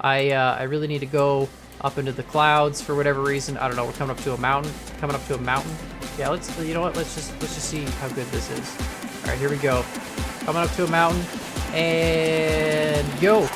I really need to go up into the clouds for whatever reason. I don't know. We're coming up to a mountain. Coming up to a mountain. Yeah, you know what? Let's just see how good this is. All right, here we go. Coming up to a mountain and go.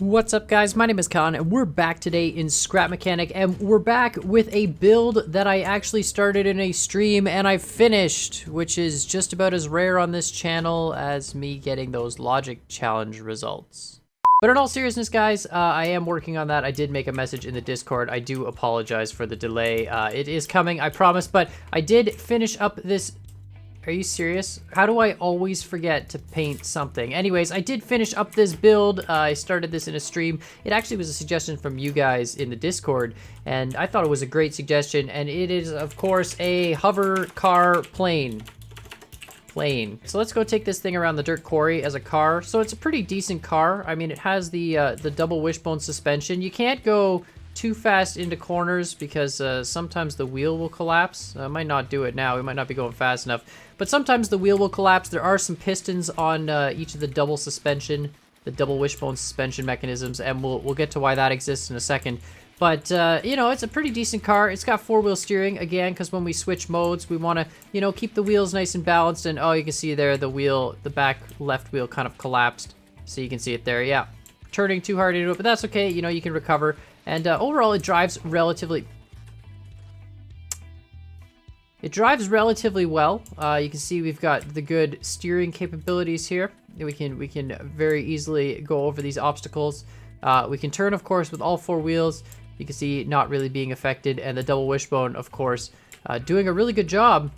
What's up, guys? My name is Con, and we're back today in Scrap Mechanic, and we're back with a build that I actually started in a stream and I finished, which is just about as rare on this channel as me getting those logic challenge results. But in all seriousness, guys, I am working on that. I did make a message in the Discord. I do apologize for the delay. It is coming, I promise, but I did finish up this. Are you serious? How do I always forget to paint something? Anyways, I did finish up this build. I started this in a stream. It actually was a suggestion from you guys in the Discord, and I thought it was a great suggestion, and it is, of course, a hover car plane. So let's go take this thing around the dirt quarry as a car. So it's a pretty decent car. I mean, it has the double wishbone suspension. You can't go too fast into corners because sometimes the wheel will collapse. I might not do it now. We might not be going fast enough. But sometimes the wheel will collapse. There are some pistons on each of the double wishbone suspension mechanisms, and we'll get to why that exists in a second. But, you know, it's a pretty decent car. It's got four-wheel steering, again, because when we switch modes, we want to, you know, keep the wheels nice and balanced. And, oh, you can see there, the back left wheel kind of collapsed. So you can see it there, yeah. Turning too hard into it, but that's okay. You know, you can recover. And overall, it drives relatively well. You can see we've got the good steering capabilities here. We can very easily go over these obstacles. We can turn, of course, with all four wheels. You can see not really being affected, and the double wishbone, of course, doing a really good job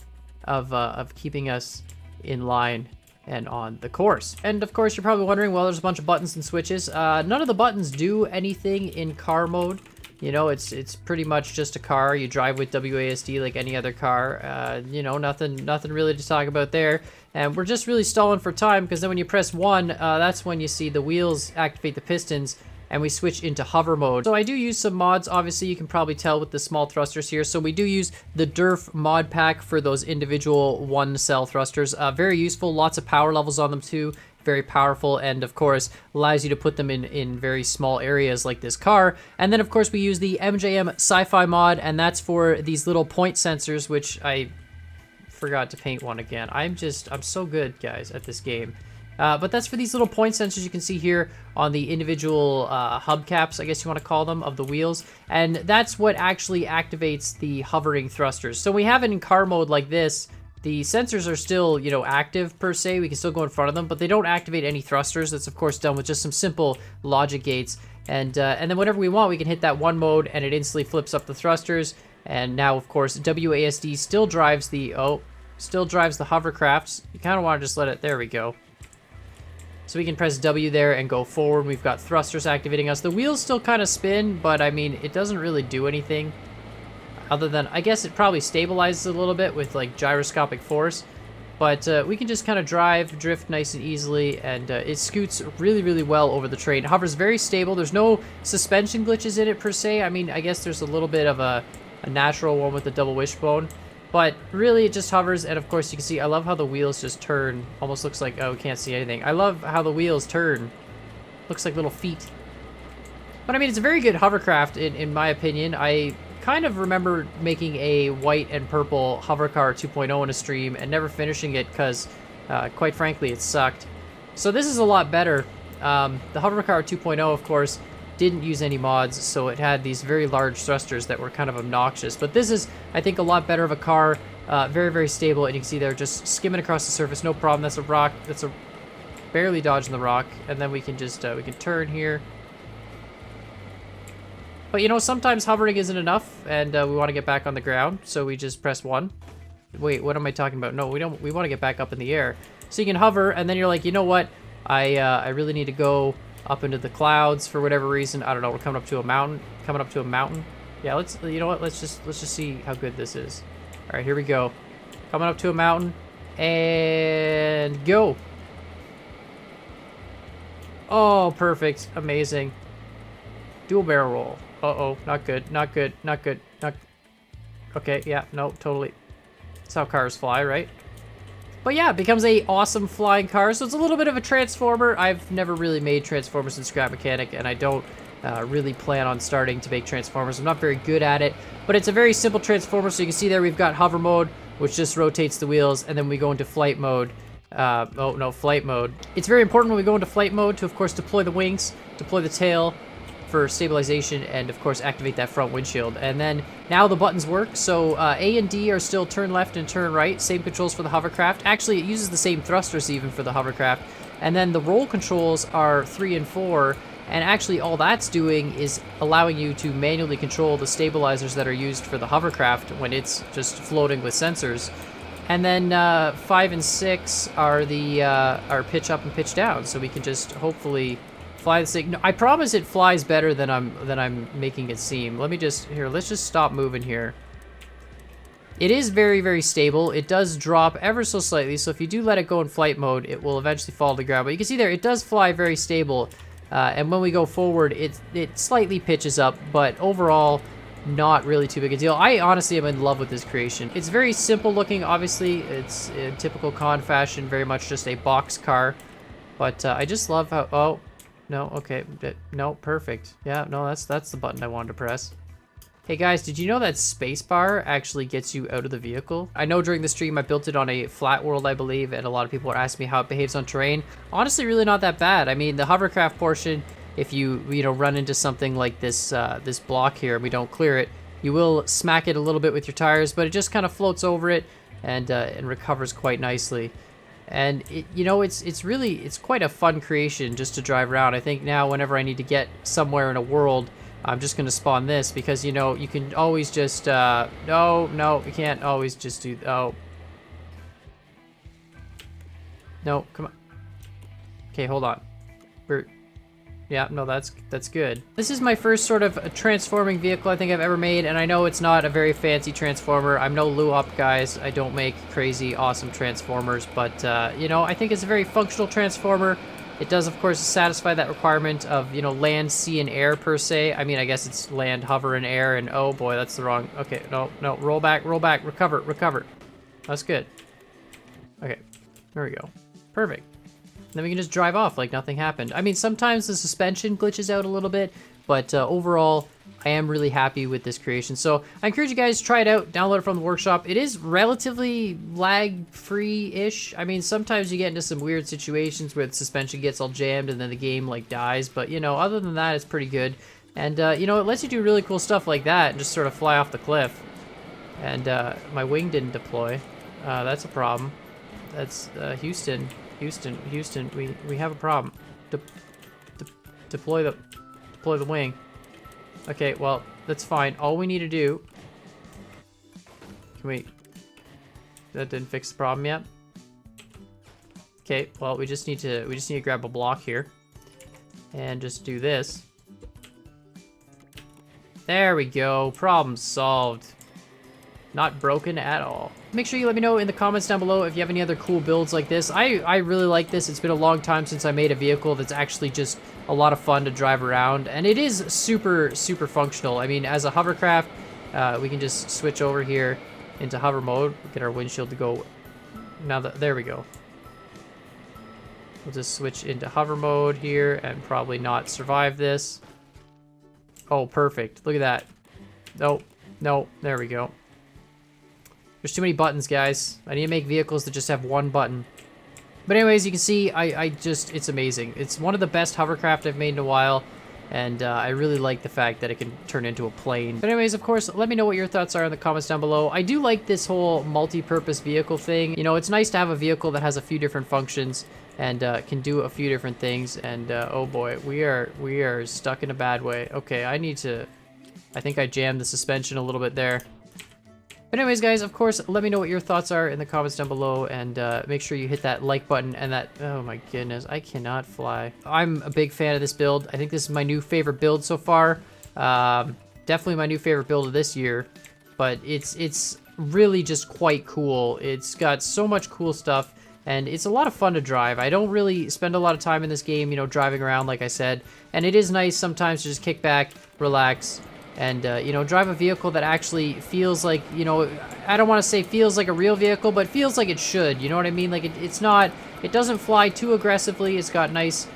of keeping us in line and on the course. And of course, you're probably wondering, well, there's a bunch of buttons and switches. None of the buttons do anything in car mode. You know, it's pretty much just a car. You drive with WASD like any other car. You know, nothing really to talk about there. And we're just really stalling for time, because then when you press 1, that's when you see the wheels activate the pistons, and we switch into hover mode. So I do use some mods. Obviously, you can probably tell with the small thrusters here. So we do use the DERF mod pack for those individual one-cell thrusters. Very useful, lots of power levels on them too. Very powerful, and of course allows you to put them in very small areas like this car. And then of course we use the MJM Sci-Fi mod, and that's for these little point sensors, which I forgot to paint one again. I'm so good, guys, at this game. But that's for these little point sensors you can see here on the individual hubcaps, I guess you want to call them, of the wheels. And that's what actually activates the hovering thrusters. So we have it in car mode like this. The sensors are still, you know, active per se. We can still go in front of them, but they don't activate any thrusters. That's of course done with just some simple logic gates. And then whenever we want, we can hit that one mode, and it instantly flips up the thrusters. And now, of course, WASD still drives the hovercrafts. You kind of want to just let it. There we go. So we can press W there and go forward. We've got thrusters activating us. The wheels still kind of spin, but I mean, it doesn't really do anything. Other than, I guess it probably stabilizes a little bit with like gyroscopic force. But we can just kind of drift nice and easily, and it scoots really, really well over the terrain. It hovers very stable. There's no suspension glitches in it per se. I mean, I guess there's a little bit of a natural one with the double wishbone. But really, it just hovers, and of course you can see, I love how the wheels just turn. Almost looks like, oh, we can't see anything. I love how the wheels turn. Looks like little feet. But I mean, it's a very good hovercraft in my opinion. I kind of remember making a white and purple hovercar 2.0 in a stream and never finishing it because, quite frankly, it sucked. So this is a lot better. The hovercar 2.0, of course, didn't use any mods, so it had these very large thrusters that were kind of obnoxious. But this is, I think, a lot better of a car. Very, very stable, and you can see they're just skimming across the surface, no problem. That's a rock. That's a barely dodging the rock, and then we can just we can turn here. But you know, sometimes hovering isn't enough, and we want to get back on the ground, so we just press 1. Wait, what am I talking about? No, we don't. We want to get back up in the air. So you can hover, and then you're like, you know what? I really need to go up into the clouds for whatever reason. I don't know. We're coming up to a mountain. Yeah, you know what? Let's just see how good this is. All right, here we go. Coming up to a mountain, and go. Oh, perfect. Amazing. Dual barrel roll. Uh-oh, not good, not good, not good, not... Okay, yeah, no, totally. That's how cars fly, right? But yeah, it becomes a awesome flying car. So it's a little bit of a transformer. I've never really made transformers in Scrap Mechanic, and I don't really plan on starting to make transformers. I'm not very good at it, but it's a very simple transformer. So you can see there we've got hover mode, which just rotates the wheels, and then we go into flight mode. Oh no, flight mode. It's very important when we go into flight mode to, of course, deploy the wings, deploy the tail for stabilization, and of course activate that front windshield. And then now the buttons work. So A and D are still turn left and turn right. Same controls for the hovercraft. Actually, it uses the same thrusters even for the hovercraft. And then the roll controls are 3 and 4. And actually all that's doing is allowing you to manually control the stabilizers that are used for the hovercraft when it's just floating with sensors. And then 5 and 6 are the are pitch up and pitch down, so we can just hopefully fly this thing. No, I promise it flies better than I'm making it seem. Let me just let's just stop moving here. It is very, very stable. It does drop ever so slightly, so if you do let it go in flight mode, it will eventually fall to the ground. But you can see there, it does fly very stable. And when we go forward, it slightly pitches up, but overall, not really too big a deal. I honestly am in love with this creation. It's very simple looking, obviously. It's in typical con fashion, very much just a box car. But I just love how, oh, no, okay, no, perfect. Yeah, no, that's the button I wanted to press. Hey guys, did you know that spacebar actually gets you out of the vehicle? I know during the stream I built it on a flat world, I believe, and a lot of people are asking me how it behaves on terrain. Honestly, really not that bad. I mean, the hovercraft portion, if you run into something like this this block here and we don't clear it, you will smack it a little bit with your tires, but it just kind of floats over it and recovers quite nicely. And it's quite a fun creation just to drive around. I think now whenever I need to get somewhere in a world, I'm just going to spawn this because, you can always just, no, you can't always just do, oh. No, come on. Okay, hold on. Yeah, no, that's good. This is my first sort of transforming vehicle I think I've ever made, and I know it's not a very fancy transformer. I'm no Luop, guys. I don't make crazy, awesome transformers, but, I think it's a very functional transformer. It does, of course, satisfy that requirement of, land, sea, and air, per se. I mean, I guess it's land, hover, and air, and oh boy, that's the wrong... Okay, no, roll back, recover. That's good. Okay, there we go. Perfect. Then we can just drive off like nothing happened. I mean, sometimes the suspension glitches out a little bit, but overall, I am really happy with this creation. So I encourage you guys to try it out, download it from the workshop. It is relatively lag-free-ish. I mean, sometimes you get into some weird situations where the suspension gets all jammed and then the game like dies. But, other than that, it's pretty good. And, it lets you do really cool stuff like that and just sort of fly off the cliff. And my wing didn't deploy. That's a problem. That's Houston, we have a problem. Deploy the wing. Okay, well, that's fine. All we need to do... That didn't fix the problem yet. Okay, well, we just need to grab a block here. And just do this. There we go. Problem solved. Not broken at all. Make sure you let me know in the comments down below if you have any other cool builds like this. I really like this. It's been a long time since I made a vehicle that's actually just a lot of fun to drive around. And it is super, super functional. I mean, as a hovercraft, we can just switch over here into hover mode. Get our windshield to go. There we go. We'll just switch into hover mode here and probably not survive this. Oh, perfect. Look at that. No, there we go. There's too many buttons, guys. I need to make vehicles that just have one button. But anyways, you can see, it's amazing. It's one of the best hovercraft I've made in a while, and I really like the fact that it can turn into a plane. But anyways, of course, let me know what your thoughts are in the comments down below. I do like this whole multi-purpose vehicle thing. It's nice to have a vehicle that has a few different functions and can do a few different things. And oh boy, we are stuck in a bad way. Okay, I think I jammed the suspension a little bit there. But anyways, guys, of course, let me know what your thoughts are in the comments down below, and make sure you hit that like button and that... Oh my goodness, I cannot fly. I'm a big fan of this build. I think this is my new favorite build so far. Definitely my new favorite build of this year, but it's really just quite cool. It's got so much cool stuff, and it's a lot of fun to drive. I don't really spend a lot of time in this game, driving around, like I said, and it is nice sometimes to just kick back, relax, and you know, drive a vehicle that actually feels like, you know, I don't want to say feels like a real vehicle, but feels like it should. You know what I mean? Like it's not, it doesn't fly too aggressively. It's got nice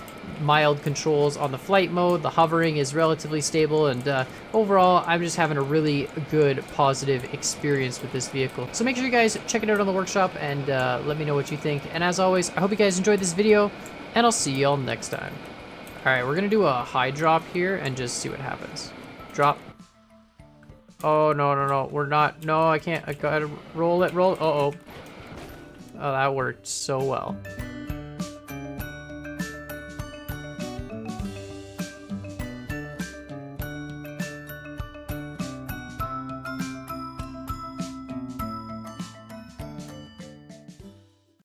mild controls on the flight mode. The hovering is relatively stable, and overall I'm just having a really good positive experience with this vehicle. So make sure you guys check it out on the workshop and let me know what you think. And as always, I hope you guys enjoyed this video, and I'll see y'all next time. All right, we're gonna do a high drop here and just see what happens. Drop. Oh, no, we're not. No, I can't. I gotta roll it. Oh, that worked so well.